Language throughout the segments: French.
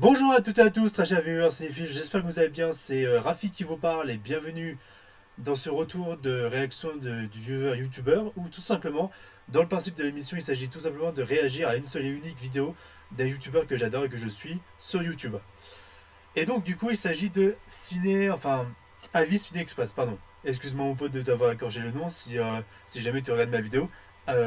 Bonjour à toutes et à tous, très chers viewers cinéphiles, j'espère que vous allez bien, c'est Rafi qui vous parle et bienvenue dans ce retour de réaction du viewer youtubeur où tout simplement, dans le principe de l'émission, il s'agit tout simplement de réagir à une seule et unique vidéo d'un youtubeur que j'adore et que je suis sur YouTube. Et donc du coup il s'agit de Avis Ciné Express, pardon. Excuse-moi mon pote de t'avoir écorché le nom si jamais tu regardes ma vidéo.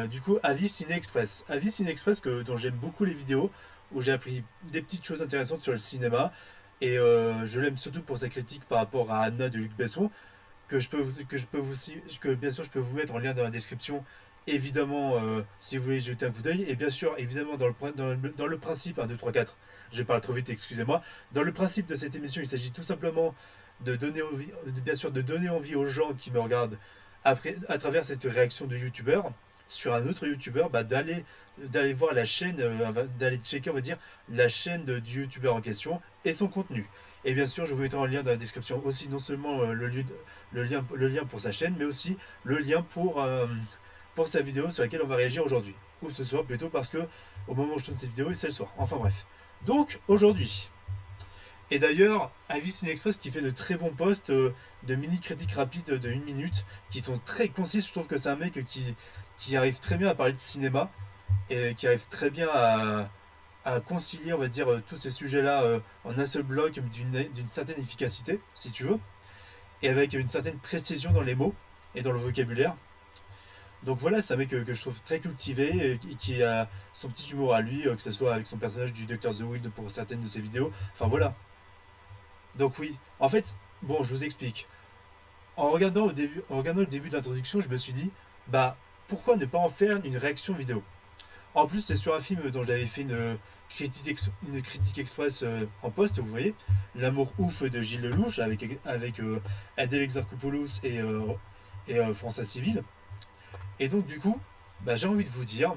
Du coup Avis Ciné Express. Avis Ciné Express dont j'aime beaucoup les vidéos, où j'ai appris des petites choses intéressantes sur le cinéma. Et je l'aime surtout pour sa critique par rapport à Anna de Luc Besson, que bien sûr je peux vous mettre en lien dans la description, évidemment, si vous voulez jeter un coup d'œil. Et bien sûr, évidemment, dans le principe, 1, 2, 3, 4, je parle trop vite, excusez-moi. Dans le principe de cette émission, il s'agit tout simplement de donner envie, bien sûr, de donner envie aux gens qui me regardent après, à travers cette réaction de youtubeur sur un autre youtubeur, d'aller voir la chaîne, d'aller checker, on va dire, la chaîne du youtubeur en question et son contenu. Et bien sûr, je vous mettrai en lien dans la description aussi non seulement le lien pour sa chaîne, mais aussi le lien pour sa vidéo sur laquelle on va réagir aujourd'hui. Ou ce soir plutôt, parce que au moment où je tourne cette vidéo, c'est le soir. Enfin bref. Donc, aujourd'hui. Et d'ailleurs, Avis Ciné Express qui fait de très bons posts de mini-critiques rapides de 1 minute, qui sont très concises. Je trouve que c'est un mec qui arrive très bien à parler de cinéma, et qui arrive très bien à concilier, on va dire, tous ces sujets-là en un seul bloc d'une certaine efficacité, si tu veux, et avec une certaine précision dans les mots et dans le vocabulaire. Donc voilà, c'est un mec que je trouve très cultivé et qui a son petit humour à lui, que ce soit avec son personnage du Dr. The Wild pour certaines de ses vidéos. Enfin voilà. Donc oui, en fait, bon, je vous explique. En regardant le début de l'introduction, je me suis dit, bah, pourquoi ne pas en faire une réaction vidéo. En plus, c'est sur un film dont j'avais fait une critique express en post, vous voyez, L'amour ouf de Gilles Lelouch avec Adèle Exarchopoulos et François Civil. Et donc, du coup, bah, j'ai envie de vous dire,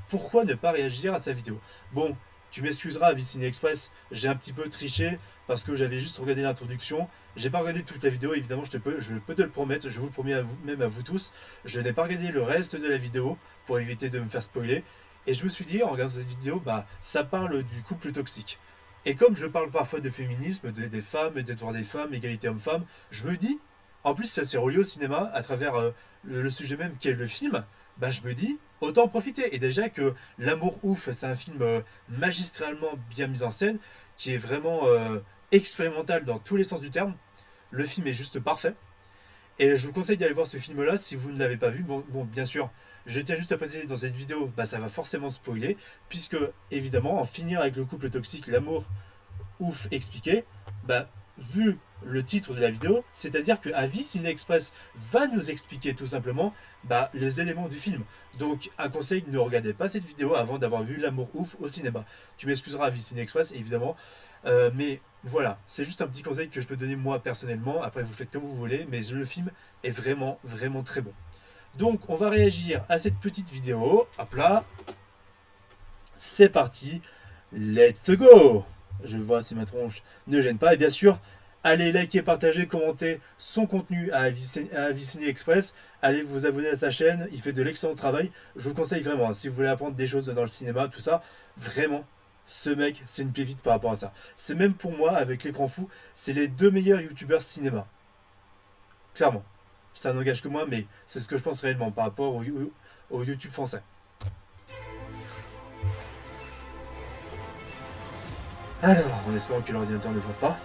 pourquoi ne pas réagir à sa vidéo. Bon, tu m'excuseras, Vicine Express, j'ai un petit peu triché parce que j'avais juste regardé l'introduction. J'ai pas regardé toute la vidéo, évidemment, je peux te le promettre, je vous le promets à vous, même à vous tous. Je n'ai pas regardé le reste de la vidéo pour éviter de me faire spoiler. Et je me suis dit, en regardant cette vidéo, bah, ça parle du couple toxique. Et comme je parle parfois de féminisme, des femmes, des droits des femmes, égalité homme-femme, je me dis, en plus, c'est relié au cinéma à travers le sujet même qui est le film, bah, je me dis, autant en profiter. Et déjà que L'amour ouf, c'est un film magistralement bien mis en scène, qui est vraiment expérimental dans tous les sens du terme. Le film est juste parfait. Et je vous conseille d'aller voir ce film-là si vous ne l'avez pas vu. Bon, bien sûr, je tiens juste à préciser dans cette vidéo, bah, ça va forcément spoiler, puisque évidemment, en finir avec le couple toxique, l'amour ouf expliqué, bah, vu le titre de la vidéo, c'est-à-dire que Avis Ciné Express va nous expliquer tout simplement bah, les éléments du film. Donc, un conseil, ne regardez pas cette vidéo avant d'avoir vu L'amour ouf au cinéma. Tu m'excuseras, Avis Ciné Express, évidemment, mais voilà, c'est juste un petit conseil que je peux donner moi personnellement. Après, vous faites comme vous voulez, mais le film est vraiment, vraiment très bon. Donc, on va réagir à cette petite vidéo. Hop là, c'est parti. Let's go. Je vois si ma tronche ne gêne pas. Et bien sûr, allez liker, partager, commenter son contenu à Avicini Express. Allez vous abonner à sa chaîne. Il fait de l'excellent travail. Je vous conseille vraiment, hein, si vous voulez apprendre des choses dans le cinéma, tout ça, vraiment, ce mec, c'est une pépite par rapport à ça. C'est même pour moi, avec l'écran fou, c'est les deux meilleurs youtubeurs cinéma. Clairement. Ça n'engage que moi, mais c'est ce que je pense réellement par rapport au YouTube français. Alors, en espérant que l'ordinateur ne voit pas.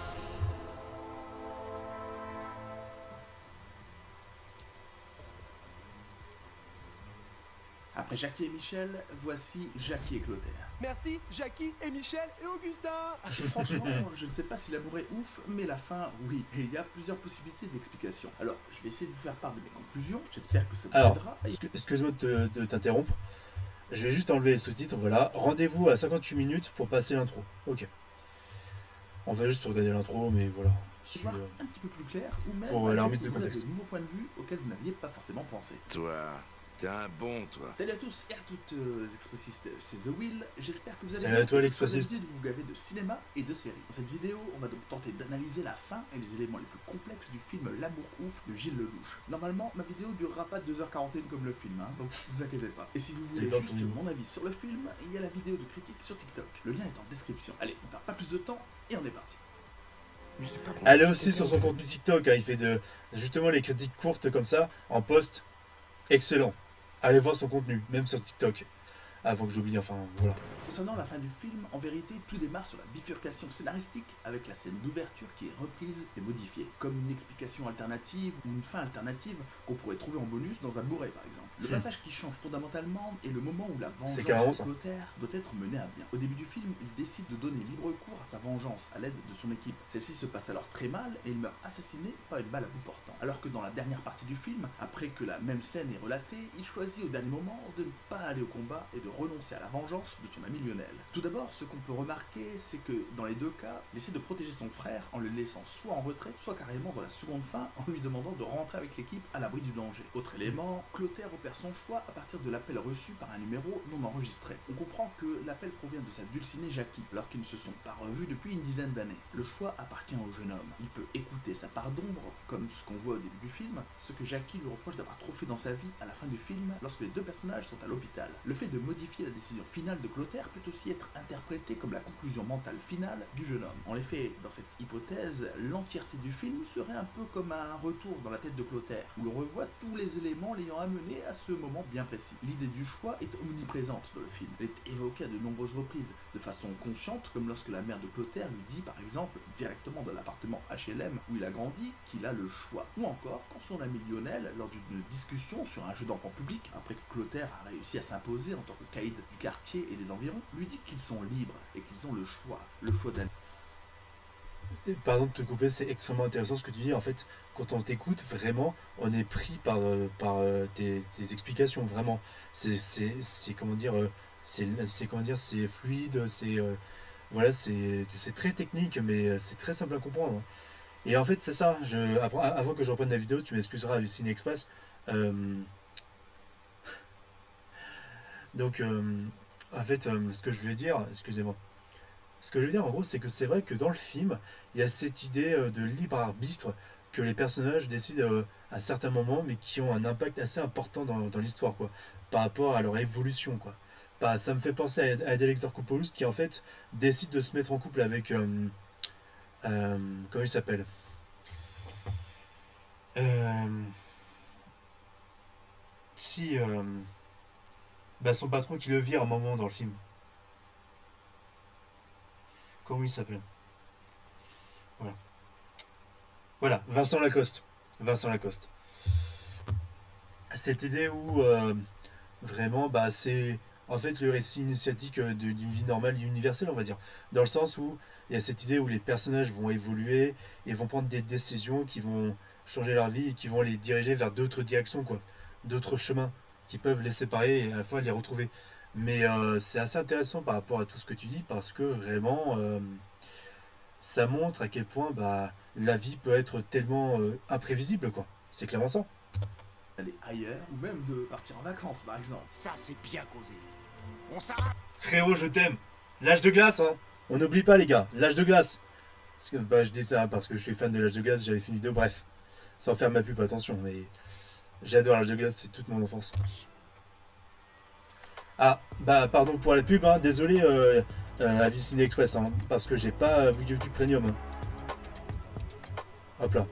Après Jackie et Michel, voici Jackie et Clotaire. Merci, Jackie et Michel et Augustin. Franchement, je ne sais pas si l'amour est ouf, mais la fin, oui. Et il y a plusieurs possibilités d'explication. Alors, je vais essayer de vous faire part de mes conclusions. J'espère que ça vous Alors, aidera. excuse-moi de t'interrompre. Je vais juste enlever les sous-titres. Voilà. Rendez-vous à 58 minutes pour passer l'intro. Ok. On va juste regarder l'intro, mais voilà. Y voir un petit peu plus clair, ou même Pour la à remise de découvrir contexte. de nouveaux points de vue auxquels vous n'aviez pas forcément pensé. Toi, T'es un bon, toi. Salut à tous et à toutes les expressistes, c'est The Will, j'espère que vous allez Salut à toi, et que l'expressiste. vous avez l'habitude de vous gaver de cinéma et de séries. Dans cette vidéo, on va donc tenter d'analyser la fin et les éléments les plus complexes du film L'amour ouf de Gilles Lelouch. Normalement, ma vidéo durera pas 2h41 comme le film, hein, donc vous inquiétez pas. Et si vous voulez dans juste ton- mon avis sur le film, il y a la vidéo de critique sur TikTok. Le lien est en description. Allez, on perd pas plus de temps et on est parti. Mais j'ai pas compris Elle est ce aussi que sur t'as son fait. contenu TikTok, hein, il fait justement les critiques courtes comme ça, en post. Excellent. Allez voir son contenu, même sur TikTok. Avant que j'oublie, enfin voilà. Concernant la fin du film, en vérité, tout démarre sur la bifurcation scénaristique avec la scène d'ouverture qui est reprise et modifiée, comme une explication alternative ou une fin alternative qu'on pourrait trouver en bonus dans un Blu-ray par exemple. Le passage qui change fondamentalement est le moment où la C'est carrément vengeance ça. de Clotaire doit être menée à bien. Au début du film, il décide de donner libre cours à sa vengeance à l'aide de son équipe. Celle-ci se passe alors très mal et il meurt assassiné par une balle à bout portant. Alors que dans la dernière partie du film, après que la même scène est relatée, il choisit au dernier moment de ne pas aller au combat et de renoncer à la vengeance de son ami Lionel. Tout d'abord, ce qu'on peut remarquer, c'est que dans les deux cas, il essaie de protéger son frère en le laissant soit en retrait, soit carrément dans la seconde fin en lui demandant de rentrer avec l'équipe à l'abri du danger. Autre élément, Clotaire opère son choix à partir de l'appel reçu par un numéro non enregistré. On comprend que l'appel provient de sa dulcinée Jackie, alors qu'ils ne se sont pas revus depuis une dizaine d'années. Le choix appartient au jeune homme. Il peut écouter sa part d'ombre, comme ce qu'on voit au début du film, ce que Jackie lui reproche d'avoir trop fait dans sa vie à la fin du film lorsque les deux personnages sont à l'hôpital. Le fait de modifier la décision finale de Clotaire peut aussi être interprété comme la conclusion mentale finale du jeune homme. En effet, dans cette hypothèse, l'entièreté du film serait un peu comme un retour dans la tête de Clotaire, où l'on revoit tous les éléments l'ayant amené à ce moment bien précis. L'idée du choix est omniprésente dans le film. Elle est évoquée à de nombreuses reprises, de façon consciente, comme lorsque la mère de Clotaire lui dit, par exemple, directement dans l'appartement HLM où il a grandi, qu'il a le choix. Ou encore, quand son ami Lionel, lors d'une discussion sur un jeu d'enfant public, après que Clotaire a réussi à s'imposer en tant que caïd du quartier et des environs, lui dit qu'ils sont libres et qu'ils ont le choix d'aller. Pardon de te couper, c'est extrêmement intéressant ce que tu dis. En fait, quand on t'écoute, vraiment, on est pris par tes explications, vraiment. Comment dire, comment dire, c'est fluide, voilà, c'est très technique, mais c'est très simple à comprendre. Et en fait, c'est ça. Avant que je reprenne la vidéo, tu m'excuseras du Ciné Express. Euh, donc, en fait, ce que je voulais dire, excusez-moi. Ce que je veux dire en gros, c'est que c'est vrai que dans le film, il y a cette idée de libre arbitre que les personnages décident à certains moments, mais qui ont un impact assez important dans l'histoire, quoi, par rapport à leur évolution, quoi. Ça me fait penser à Adèle Exarchopoulos qui en fait décide de se mettre en couple avec comment il s'appelle Euh, si son patron qui le vire à un moment dans le film. Comment il s'appelle? Voilà. Voilà, Vincent Lacoste. Vincent Lacoste. Cette idée où vraiment, c'est en fait le récit initiatique d'une vie normale et universelle, on va dire. Dans le sens où il y a cette idée où les personnages vont évoluer et vont prendre des décisions qui vont changer leur vie et qui vont les diriger vers d'autres directions, quoi. D'autres chemins qui peuvent les séparer et à la fois les retrouver. Mais c'est assez intéressant par rapport à tout ce que tu dis parce que vraiment, ça montre à quel point la vie peut être tellement imprévisible, quoi. C'est clairement ça. Aller ailleurs ou même de partir en vacances par exemple. Ça, c'est bien causé. On s'arrête. Frérot, je t'aime. L'âge de glace, hein. On n'oublie pas, les gars. L'âge de glace. Parce que, je dis ça parce que je suis fan de l'âge de glace. J'avais fait une vidéo, bref. Sans faire ma pub, attention. Mais j'adore l'âge de glace. C'est toute mon enfance. Ah, pardon pour la pub, hein. Désolé, Avis Ciné Express, hein, parce que j'ai pas YouTube Premium. Hein. Hop là.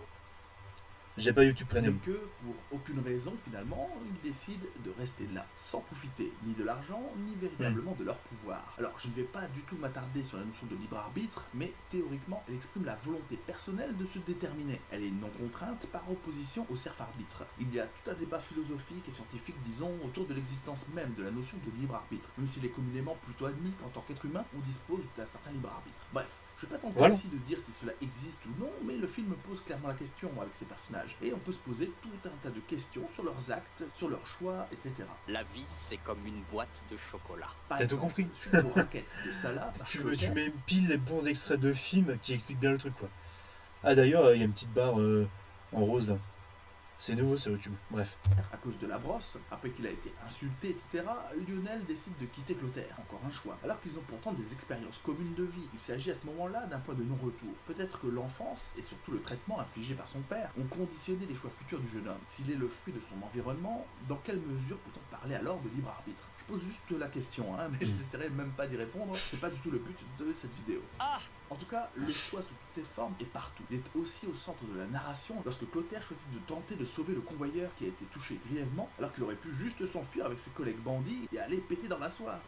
J'ai pas YouTube Mais Premium. que, pour aucune raison finalement, ils décident de rester là, sans profiter ni de l'argent, ni véritablement de leur pouvoir. Alors, je ne vais pas du tout m'attarder sur la notion de libre arbitre, mais théoriquement, elle exprime la volonté personnelle de se déterminer. Elle est non contrainte par opposition au serf arbitre. Il y a tout un débat philosophique et scientifique, disons, autour de l'existence même de la notion de libre arbitre, même s'il est communément plutôt admis qu'en tant qu'être humain, on dispose d'un certain libre arbitre. Bref. Je ne vais pas tenter Voilà. ici de dire si cela existe ou non, mais le film pose clairement la question avec ses personnages. Et on peut se poser tout un tas de questions sur leurs actes, sur leurs choix, etc. La vie, c'est comme une boîte de chocolat. Par T'as tout exemple, compris. suite aux requêtes de Salah, par Tu Clotaire, mets pile les bons extraits de films qui expliquent bien le truc, quoi. Ah, d'ailleurs, il y a une petite barre en rose là. C'est nouveau sur YouTube. Bref. À cause de la brosse, après qu'il a été insulté, etc., Lionel décide de quitter Clotaire. Encore un choix. Alors qu'ils ont pourtant des expériences communes de vie. Il s'agit à ce moment-là d'un point de non-retour. Peut-être que l'enfance, et surtout le traitement infligé par son père, ont conditionné les choix futurs du jeune homme. S'il est le fruit de son environnement, dans quelle mesure peut-on parler alors de libre arbitre? Je pose juste la question, mais je n'essaierai même pas d'y répondre. C'est pas du tout le but de cette vidéo. En tout cas, le choix sous toutes ses formes est partout. Il est aussi au centre de la narration lorsque Clotaire choisit de tenter de sauver le convoyeur qui a été touché grièvement, alors qu'il aurait pu juste s'enfuir avec ses collègues bandits et aller péter dans la soie.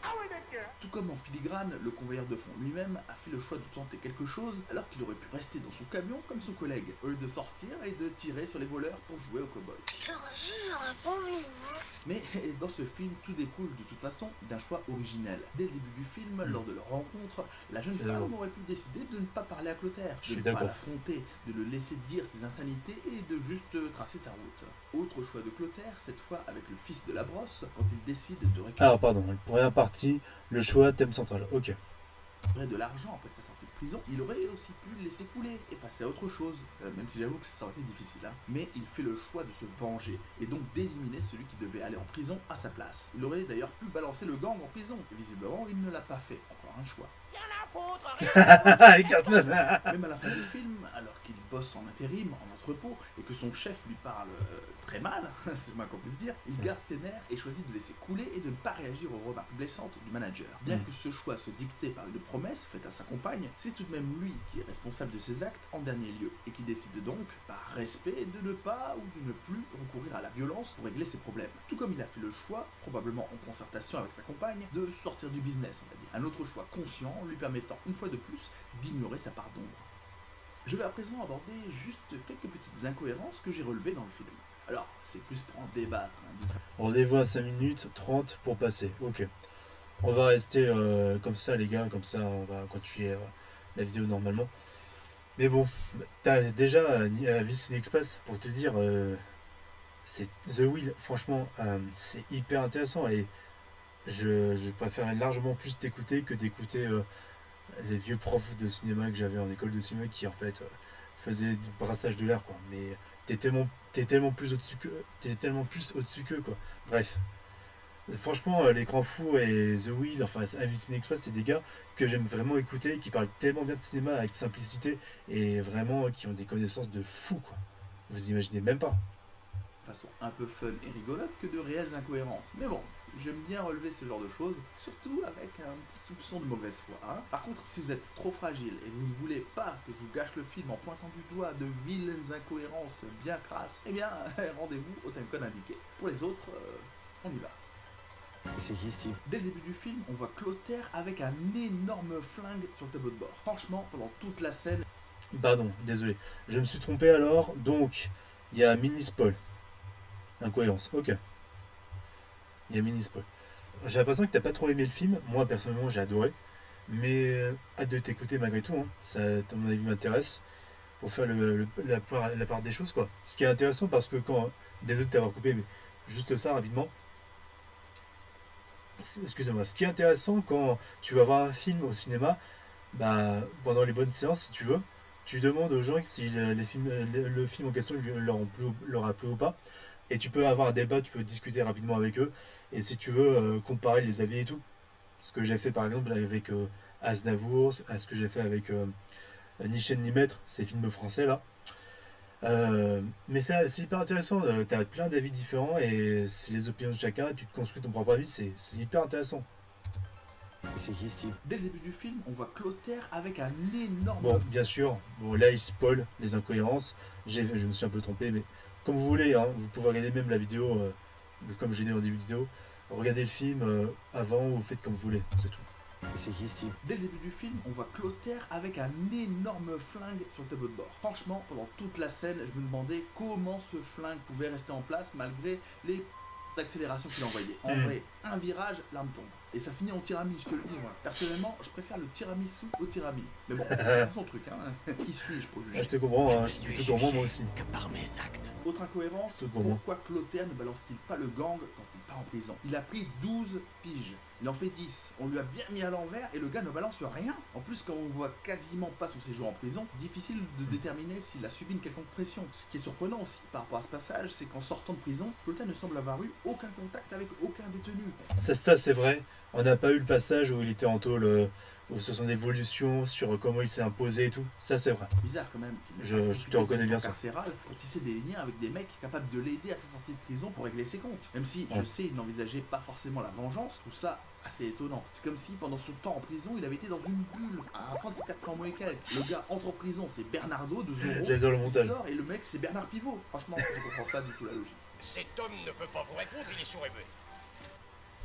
Tout comme en filigrane, le convoyeur de fond lui-même a fait le choix de tenter quelque chose alors qu'il aurait pu rester dans son camion comme son collègue, au lieu de sortir et de tirer sur les voleurs pour jouer au cow-boy. J'aurais pas envie, moi. Mais dans ce film, tout découle de toute façon d'un choix originel. Dès le début du film, lors de leur rencontre, la jeune femme aurait pu décider de ne pas parler à Clotaire, de ne pas l'affronter, de le laisser dire ses insanités et de juste tracer sa route. Autre choix de Clotaire, cette fois avec le fils de la brosse, quand il décide de récupérer... Alors pardon, première partie, le choix, thème central, ok. De l'argent après sa sortie de prison, il aurait aussi pu le laisser couler et passer à autre chose, même si j'avoue que ça aurait été difficile. Mais il fait le choix de se venger et donc d'éliminer celui qui devait aller en prison à sa place. Il aurait d'ailleurs pu balancer le gang en prison, et visiblement il ne l'a pas fait, encore un choix. Même à la fin du film, alors qu'il bosse en intérim, en entrepôt, et que son chef lui parle très mal, c'est le moins qu'on puisse dire, il garde ses nerfs et choisit de laisser couler et de ne pas réagir aux remarques blessantes du manager. Bien que ce choix soit dicté par une promesse faite à sa compagne, c'est tout de même lui qui est responsable de ses actes en dernier lieu, et qui décide donc, par respect, de ne pas ou de ne plus recourir à la violence pour régler ses problèmes. Tout comme il a fait le choix, probablement en concertation avec sa compagne, de sortir du business, on va dire. Un autre choix conscient lui permettant, une fois de plus, d'ignorer sa part d'ombre. Je vais à présent aborder juste quelques petites incohérences que j'ai relevées dans le film. Alors, c'est plus pour en débattre. Rendez-vous à 5 minutes 30 pour passer, ok. On va rester comme ça les gars, comme ça on va continuer la vidéo normalement. Mais bon, t'as déjà Vice Express pour te dire, c'est The Wheel, franchement, c'est hyper intéressant et je préfère largement plus t'écouter que d'écouter les vieux profs de cinéma que j'avais en école de cinéma qui en fait faisaient du brassage de l'air quoi. Mais t'es tellement plus au-dessus qu'eux quoi. Bref. Franchement, L'écran fou et The Wheel, enfin Vice Express, c'est des gars que j'aime vraiment écouter, qui parlent tellement bien de cinéma avec simplicité et vraiment qui ont des connaissances de fou quoi. Vous imaginez même pas. Façon un peu fun et rigolote que de réelles incohérences. Mais bon, j'aime bien relever ce genre de choses, surtout avec un petit soupçon de mauvaise foi. Par contre, si vous êtes trop fragile et vous ne voulez pas que je vous gâche le film en pointant du doigt de vilaines incohérences bien crasses, eh bien, rendez-vous au timecode indiqué. Pour les autres, on y va. C'est qui Steve? Dès le début du film, on voit Clotaire avec un énorme flingue sur le tableau de bord. Franchement, pendant toute la scène... Pardon, désolé. Je me suis trompé alors, donc, il y a mini-spoil. Incohérence, ok. Il y a mini-spoil. J'ai l'impression que t'as pas trop aimé le film. Moi, personnellement, j'ai adoré. Mais hâte de t'écouter malgré tout. Ça, à mon avis, m'intéresse. Pour faire la part des choses, quoi. Ce qui est intéressant parce que quand... Désolé de t'avoir coupé, mais juste ça, rapidement. Excusez-moi. Ce qui est intéressant quand tu vas voir un film au cinéma, bah, pendant les bonnes séances, si tu veux, tu demandes aux gens si le film en question leur a plu ou pas. Et tu peux avoir un débat, tu peux discuter rapidement avec eux. Et si tu veux comparer les avis et tout. Ce que j'ai fait par exemple avec Aznavour, ce que j'ai fait avec Ni chaîne ni maître, ces films français là. Mais c'est hyper intéressant, tu as plein d'avis différents et c'est les opinions de chacun, tu te construis ton propre avis, c'est hyper intéressant. C'est qui Steve? Dès le début du film, on voit Clotaire avec un énorme... Bon, bien sûr, bon, là il spoil les incohérences, je me suis un peu trompé, mais comme vous voulez, vous pouvez regarder même la vidéo, comme j'ai dit en début de vidéo, regardez le film avant ou faites comme vous voulez, c'est tout. C'est qui Steve? Dès le début du film, on voit Clotaire avec un énorme flingue sur le tableau de bord. Franchement, pendant toute la scène, je me demandais comment ce flingue pouvait rester en place malgré les d'accélération qu'il envoyait. En vrai, un virage, l'arme tombe. Et ça finit en tiramisu, je te le dis, moi. Personnellement, je préfère le tiramisu au tiramisu. Mais bon, c'est son truc, Qui suis-je pour juger? Je te comprends, je te moi aussi. Que par mes actes. Autre incohérence, pourquoi Clotaire ne balance-t-il pas le gang quand il part en prison. Il a pris 12 piges. Il en fait 10. On lui a bien mis à l'envers et le gars ne balance rien. En plus, quand on voit quasiment pas son séjour en prison, difficile de déterminer s'il a subi une quelconque pression. Ce qui est surprenant aussi par rapport à ce passage, c'est qu'en sortant de prison, Clotaire ne semble avoir eu aucun contact avec aucun détenu. Ça c'est vrai. On n'a pas eu le passage où il était en tôle, où ce sont des évolutions sur comment il s'est imposé et tout. Ça c'est vrai. Bizarre quand même qu'il Je n'ait pas te profité de reconnais son bien temps ça. carcéral pour tisser des liens avec des mecs capables de l'aider à sa sortie de prison pour régler ses comptes. Même si je Ouais. sais il n'envisageait pas forcément la vengeance, je trouve ça assez étonnant. C'est comme si pendant ce temps en prison, il avait été dans une bulle à prendre ses 400 mots et quelques. Le gars entre en prison, c'est Bernardo de Zorro. J'adore le Il montage. sort et le mec c'est Bernard Pivot. Franchement, je comprends pas du tout la logique. Cet homme ne peut pas vous répondre, il est sourd et muet.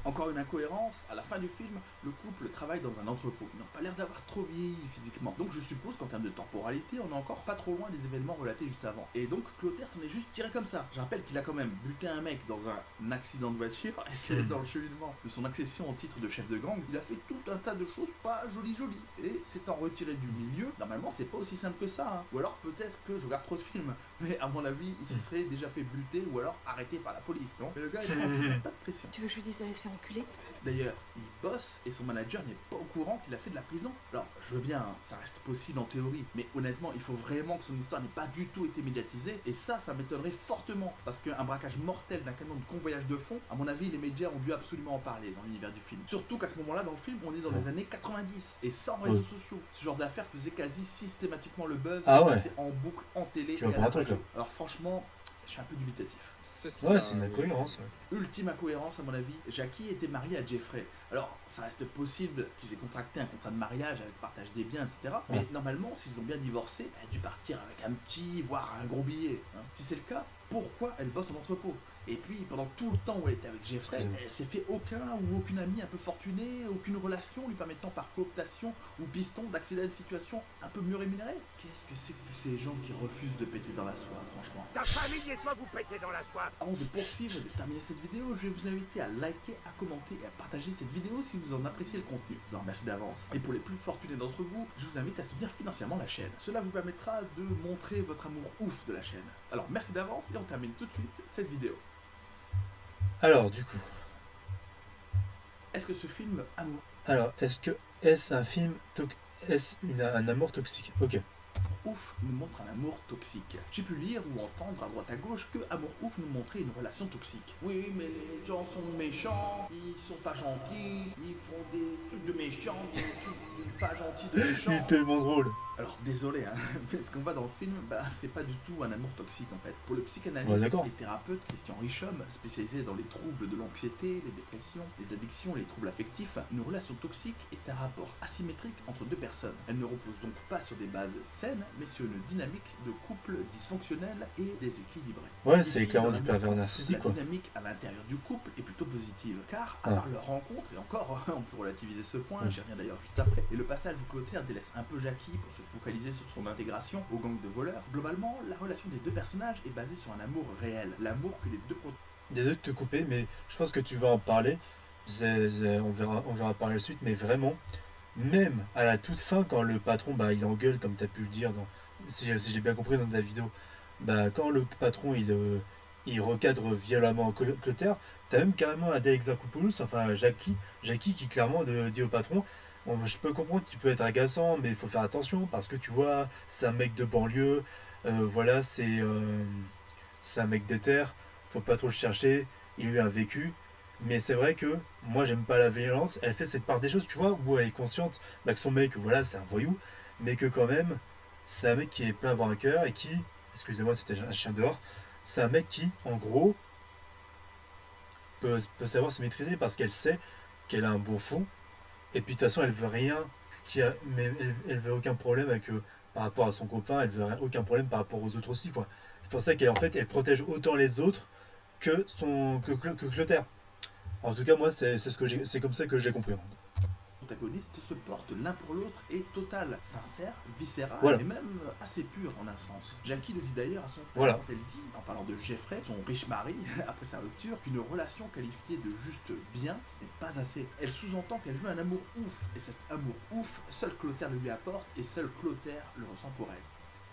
Encore une incohérence, à la fin du film, le couple travaille dans un entrepôt. Ils n'ont pas l'air d'avoir trop vieilli physiquement. Donc je suppose qu'en termes de temporalité, on est encore pas trop loin des événements relatés juste avant. Et donc Clotaire s'en est juste tiré comme ça. Je rappelle qu'il a quand même buté un mec dans un accident de voiture et que dans le cheminement de son accession au titre de chef de gang, il a fait tout un tas de choses pas jolies. Et s'étant retiré du milieu, normalement c'est pas aussi simple que ça. Hein. Ou alors peut-être que je regarde trop de films. Mais à mon avis, il se serait déjà fait buter ou alors arrêté par la police, non? Mais le gars est tranquille, pas de pression. Tu veux que je lui dise d'aller se faire enculer? D'ailleurs, il bosse et son manager n'est pas au courant qu'il a fait de la prison. Alors, je veux bien, hein, ça reste possible en théorie, mais honnêtement, il faut vraiment que son histoire n'ait pas du tout été médiatisée, et ça m'étonnerait fortement, parce qu'un braquage mortel d'un camion de convoyage de fond, à mon avis, les médias ont dû absolument en parler dans l'univers du film. Surtout qu'à ce moment-là, dans le film, on est dans les années 90, et sans réseaux sociaux. Ce genre d'affaire faisait quasi systématiquement le buzz, Ah et ouais. passait en boucle, en télé, Tu et vas à pour la un truc, radio. là. Alors franchement, je suis un peu dubitatif. Ouais, c'est une incohérence. Ouais. Ultime incohérence à mon avis, Jackie était marié à Jeffrey. Alors ça reste possible qu'ils aient contracté un contrat de mariage avec partage des biens, etc. Mais Ouais. normalement, s'ils ont bien divorcé, elle a dû partir avec un petit, voire un gros billet. Hein. Si c'est le cas, pourquoi elle bosse en entrepôt? Et puis pendant tout le temps où elle était avec Jeffrey, Excusez-moi. elle s'est fait aucun ou aucune amie un peu fortunée, aucune relation lui permettant par cooptation ou piston d'accéder à une situation un peu mieux rémunérée. Qu'est-ce que c'est que tous ces gens qui refusent de péter dans la soie, franchement? Ta famille et toi vous pétez dans la soie. Avant de poursuivre et de terminer cette vidéo, je vais vous inviter à liker, à commenter et à partager cette vidéo si vous en appréciez le contenu. Je vous en remercie d'avance. Et pour les plus fortunés d'entre vous, je vous invite à soutenir financièrement la chaîne. Cela vous permettra de montrer votre amour ouf de la chaîne. Alors merci d'avance et on termine tout de suite cette vidéo. Alors, du coup. Est-ce que ce film amour Alors, est-ce un film. Un amour toxique? Ok. ouf nous montre un amour toxique? J'ai pu lire ou entendre à droite à gauche que Amour ouf nous montrait une relation toxique. Oui, mais les gens sont méchants, ils sont pas gentils, ils font des trucs de méchants, des trucs de pas gentils de Il méchants. est tellement drôle. Alors désolé, hein, mais ce qu'on voit dans le film, c'est pas du tout un amour toxique en fait. Pour le Ouais, psychanalyste d'accord. et thérapeute Christian Richomme, spécialisé dans les troubles de l'anxiété, les dépressions, les addictions, les troubles affectifs, une relation toxique est un rapport asymétrique entre deux personnes. Elle ne repose donc pas sur des bases saines, mais sur une dynamique de couple dysfonctionnel et déséquilibré. Ouais, c'est Ici, clairement dans du l'amour, pervers narcissique, la quoi. dynamique à l'intérieur du couple est plutôt positive, car à Ah. part leur rencontre, et encore, on peut relativiser ce point, Ouais. j'y reviens d'ailleurs juste après, et le passage où Clotaire délaisse un peu Jackie pour se focaliser sur son intégration au gang de voleurs, globalement, la relation des deux personnages est basée sur un amour réel, l'amour que les deux Désolé de te couper, mais je pense que tu vas en parler. On verra par la suite, mais vraiment, même à la toute fin, quand le patron, il engueule, comme tu as pu le dire, si j'ai bien compris dans ta vidéo, quand le patron, il recadre violemment Clotaire, tu as même carrément Adèle Exarchopoulos, enfin Jackie qui clairement dit au patron, je peux comprendre qu'il peut être agaçant, mais il faut faire attention, parce que tu vois, c'est un mec de banlieue, voilà, c'est un mec d'éther, faut pas trop le chercher, il a eu un vécu. Mais c'est vrai que moi j'aime pas la violence, elle fait cette part des choses, tu vois, où elle est consciente que son mec, voilà, c'est un voyou, mais que quand même, c'est un mec qui peut avoir un cœur et qui, excusez-moi, c'était un chien dehors, c'est un mec qui, en gros, peut savoir se maîtriser parce qu'elle sait qu'elle a un bon fond, et puis de toute façon, elle veut rien, mais elle veut aucun problème avec, par rapport à son copain, elle veut aucun problème par rapport aux autres aussi, quoi. C'est pour ça qu'elle en fait, elle protège autant les autres que Clotaire. En tout cas, moi, c'est comme ça que je l'ai compris. protagonistes se portent l'un pour l'autre est total, sincère, viscéral Voilà. et même assez pur en un sens. Jackie le dit d'ailleurs à son père Voilà. quand elle dit, en parlant de Jeffrey, son riche mari, après sa rupture, qu'une relation qualifiée de juste bien, ce n'est pas assez. Elle sous-entend qu'elle veut un amour ouf, et cet amour ouf, seul Clotaire le lui apporte, et seul Clotaire le ressent pour elle.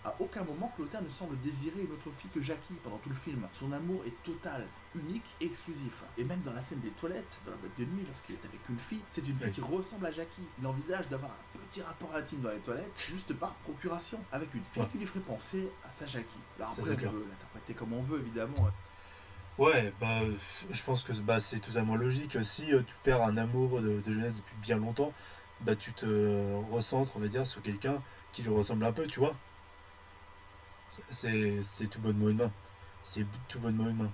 À aucun moment Clotaire ne semble désirer une autre fille que Jackie pendant tout le film. Son amour est total, unique et exclusif. Et même dans la scène des toilettes, dans la boîte de nuit, lorsqu'il est avec une fille, c'est une fille Oui. qui ressemble à Jackie. Il envisage d'avoir un petit rapport intime dans les toilettes, juste par procuration, avec une fille Ouais. qui lui ferait penser à sa Jackie. Alors Ça, après, c'est on clair. peut l'interpréter comme on veut, évidemment. Ouais, bah, je pense que bah, c'est totalement logique. Si tu perds un amour de jeunesse depuis bien longtemps, bah, tu te recentres, on va dire, sur quelqu'un qui lui ressemble un peu, tu vois. C'est tout bonnement humain. C'est tout bonnement humain.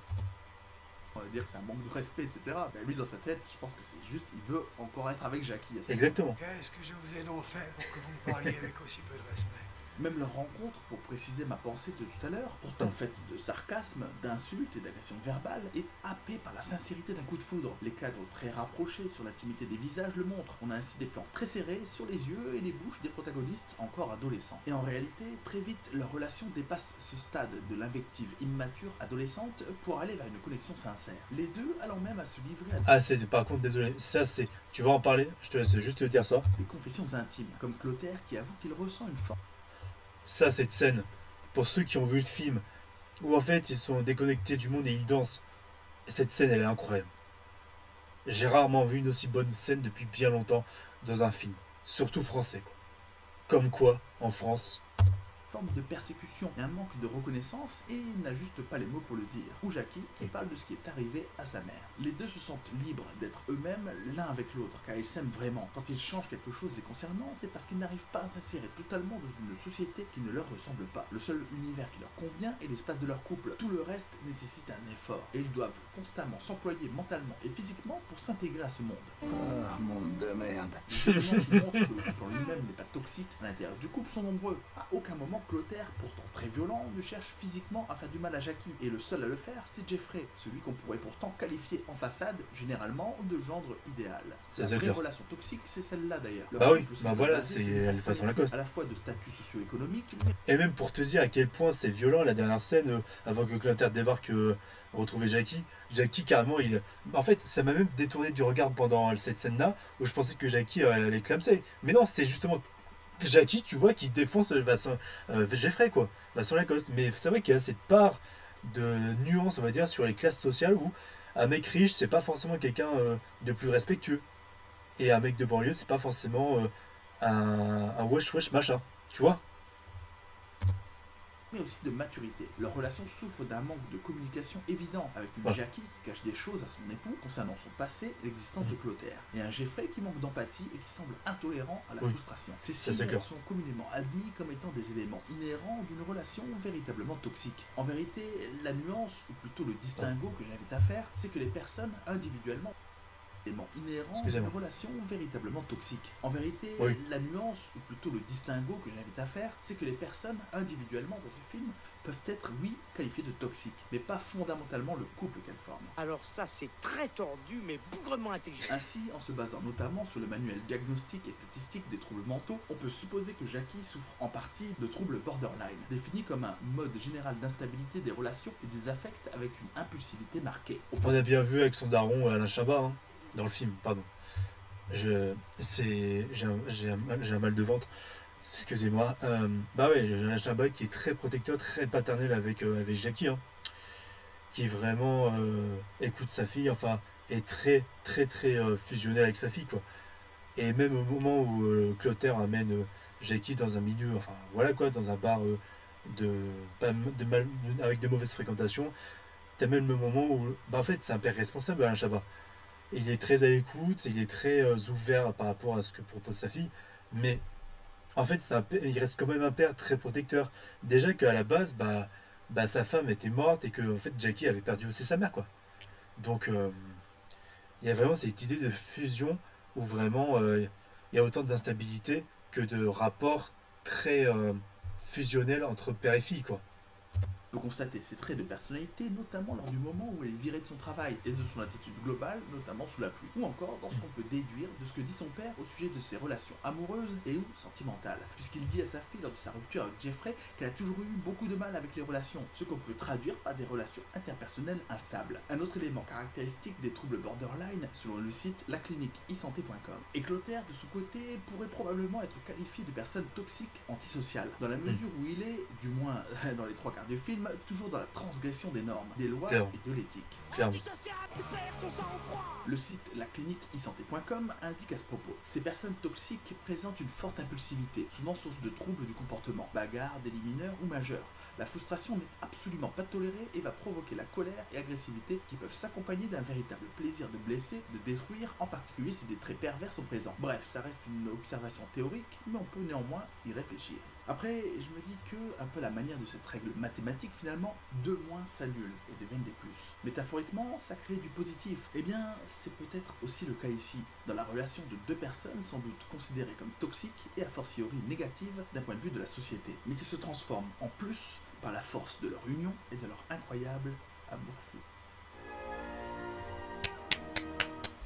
On va dire que c'est un manque de respect, etc. Mais lui, dans sa tête, je pense que c'est juste, il veut encore être avec Jackie. À ce Exactement. Qu'est-ce que je vous ai donc fait pour que vous me parliez avec aussi peu de respect? Même leur rencontre, pour préciser ma pensée de tout à l'heure, pourtant faite de sarcasme, d'insultes et d'agressions verbales, est happée par la sincérité d'un coup de foudre. Les cadres très rapprochés sur l'intimité des visages le montrent. On a ainsi des plans très serrés sur les yeux et les bouches des protagonistes encore adolescents. Et en réalité, très vite, leur relation dépasse ce stade de l'invective immature adolescente pour aller vers une connexion sincère. Les deux allant même à se livrer à Ah, c'est par contre, désolé, ça c'est. Tu vas en parler, je te laisse juste te dire ça. des confessions intimes, comme Clotaire qui avoue qu'il ressent une forme. Ça, cette scène, pour ceux qui ont vu le film, où en fait ils sont déconnectés du monde et ils dansent, cette scène elle est incroyable. J'ai rarement vu une aussi bonne scène depuis bien longtemps dans un film, surtout français, quoi. Comme quoi, en France, Forme de persécution et un manque de reconnaissance et il n'a juste pas les mots pour le dire. Ou Jackie qui parle de ce qui est arrivé à sa mère. Les deux se sentent libres d'être eux-mêmes l'un avec l'autre car ils s'aiment vraiment. Quand ils changent quelque chose les concernant, c'est parce qu'ils n'arrivent pas à s'insérer totalement dans une société qui ne leur ressemble pas. Le seul univers qui leur convient est l'espace de leur couple. Tout le reste nécessite un effort et ils doivent constamment s'employer mentalement et physiquement pour s'intégrer à ce monde. Ah, monde de merde. Les éléments qui montrent que le couple en lui-même n'est pas toxique à l'intérieur du couple sont nombreux. À aucun moment Clotaire, pourtant très violent, ne cherche physiquement à faire du mal à Jackie. Et le seul à le faire, c'est Jeffrey, celui qu'on pourrait pourtant qualifier en façade, généralement, de gendre idéal. Ça, La c'est vraie clair. relation toxique, c'est celle-là d'ailleurs. Bah oui, couple bah semble voilà, basé c'est sur une de façon rivalité Lacoste. à la fois de statut socio-économique, et même pour te dire à quel point c'est violent la dernière scène, avant que Clotaire débarque retrouver Jackie. Jackie carrément, en fait, ça m'a même détourné du regard pendant cette scène-là, où je pensais que Jackie elle allait clamser. Mais non, c'est justement Jackie, tu vois, qui défonce Jeffrey, quoi, Vincent Lacoste. Mais c'est vrai qu'il y a cette part de nuance, on va dire, sur les classes sociales où un mec riche, c'est pas forcément quelqu'un de plus respectueux. Et un mec de banlieue, c'est pas forcément un wesh wesh machin. Tu vois? mais aussi de maturité. Leur relation souffre d'un manque de communication évident, avec une Ouais. Jackie qui cache des choses à son époux concernant son passé et l'existence de Clotaire, et un Jeffrey qui manque d'empathie et qui semble intolérant à la Oui. frustration. Ces Ça, c'est signes clair. sont communément admis comme étant des éléments inhérents d'une relation véritablement toxique. En vérité, la nuance, ou plutôt le distinguo que j'invite à faire, c'est que les personnes individuellement élément inhérent d'une Excusez-moi. relation véritablement toxique. En vérité, Oui. la nuance, ou plutôt le distinguo que j'invite à faire, c'est que les personnes individuellement dans ce film peuvent être, oui, qualifiées de toxiques, mais pas fondamentalement le couple qu'elles forment. Alors ça, c'est très tordu, mais bougrement intelligent. Ainsi, en se basant notamment sur le manuel diagnostique et statistique des troubles mentaux, on peut supposer que Jackie souffre en partie de troubles borderline, définis comme un mode général d'instabilité des relations et des affects avec une impulsivité marquée. On a bien vu avec son daron Alain Chabat, hein, dans le film, pardon. J'ai un mal de ventre, excusez-moi. Bah ouais, j'ai Alain Chabat qui est très protecteur, très paternel avec Jackie, hein, qui vraiment écoute sa fille, enfin, est très fusionnel avec sa fille, quoi. Et même au moment où Clotaire amène Jackie dans un milieu, enfin voilà quoi, dans un bar avec de mauvaises fréquentations, t'as même le moment où, bah en fait, c'est un père responsable, Alain Chabat. Il est très à l'écoute, il est très ouvert par rapport à ce que propose sa fille, mais en fait, il reste quand même un père très protecteur. Déjà qu'à la base, bah, sa femme était morte et que en fait, Jackie avait perdu aussi sa mère, quoi. Donc, il y a vraiment cette idée de fusion où vraiment il y a autant d'instabilité que de rapports très fusionnels entre père et fille, quoi. peut constater ses traits de personnalité, notamment lors du moment où elle est virée de son travail et de son attitude globale, notamment sous la pluie, ou encore dans ce qu'on peut déduire de ce que dit son père au sujet de ses relations amoureuses et ou sentimentales, puisqu'il dit à sa fille lors de sa rupture avec Jeffrey qu'elle a toujours eu beaucoup de mal avec les relations, ce qu'on peut traduire par des relations interpersonnelles instables. Un autre élément caractéristique des troubles borderline, selon le site laclinique-isanté.com, et Clotaire, de son côté, pourrait probablement être qualifié de personne toxique antisociale, dans la mesure où il est, du moins dans les 3 quarts du film, toujours dans la transgression des normes, des lois Clairement. et de l'éthique. Clairement. Le site laclinique-isanté.com indique à ce propos: ces personnes toxiques présentent une forte impulsivité, souvent source de troubles du comportement, bagarres, délits mineurs ou majeurs. La frustration n'est absolument pas tolérée et va provoquer la colère et agressivité qui peuvent s'accompagner d'un véritable plaisir de blesser, de détruire, en particulier si des traits pervers sont présents. Bref, ça reste une observation théorique, mais on peut néanmoins y réfléchir. Après, je me dis que, un peu à la manière de cette règle mathématique finalement, 2 moins s'annulent et deviennent des plus. Métaphoriquement, ça crée du positif. Eh bien, c'est peut-être aussi le cas ici, dans la relation de 2 personnes sans doute considérées comme toxiques et a fortiori négatives d'un point de vue de la société, mais qui se transforment en plus par la force de leur union et de leur incroyable amour fou.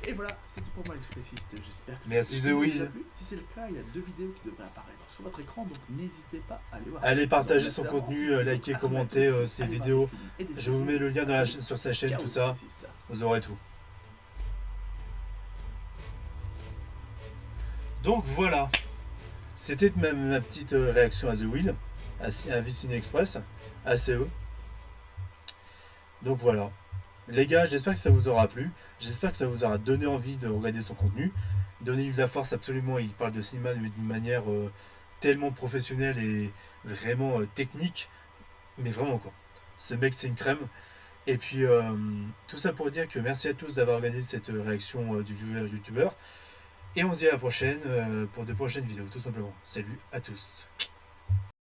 Et voilà, c'est tout pour moi les spécistes. J'espère que Merci, cette The vidéo Will. vous a plu. Si c'est le cas, il y a 2 vidéos qui devraient apparaître sur votre écran, donc n'hésitez pas à aller voir. Allez partager Nous son avons contenu, également likez, ensuite commentez Armageddon, ses allez voir vidéos. des films et des Je vous mets le lien dans séries. sur sa chaîne, Ciao, tout les ça. spécistes. Vous aurez tout. Donc voilà. C'était ma petite réaction à The Wheel, à Vicine Express, à CE. Donc voilà. Les gars, j'espère que ça vous aura plu. J'espère que ça vous aura donné envie de regarder son contenu. Donner de la force, absolument. Il parle de cinéma mais d'une manière tellement professionnelle et vraiment technique. Mais vraiment quoi. Ce mec, c'est une crème. Et puis, tout ça pour dire que merci à tous d'avoir regardé cette réaction du viewer youtubeur. Et on se dit à la prochaine pour de prochaines vidéos, tout simplement. Salut à tous.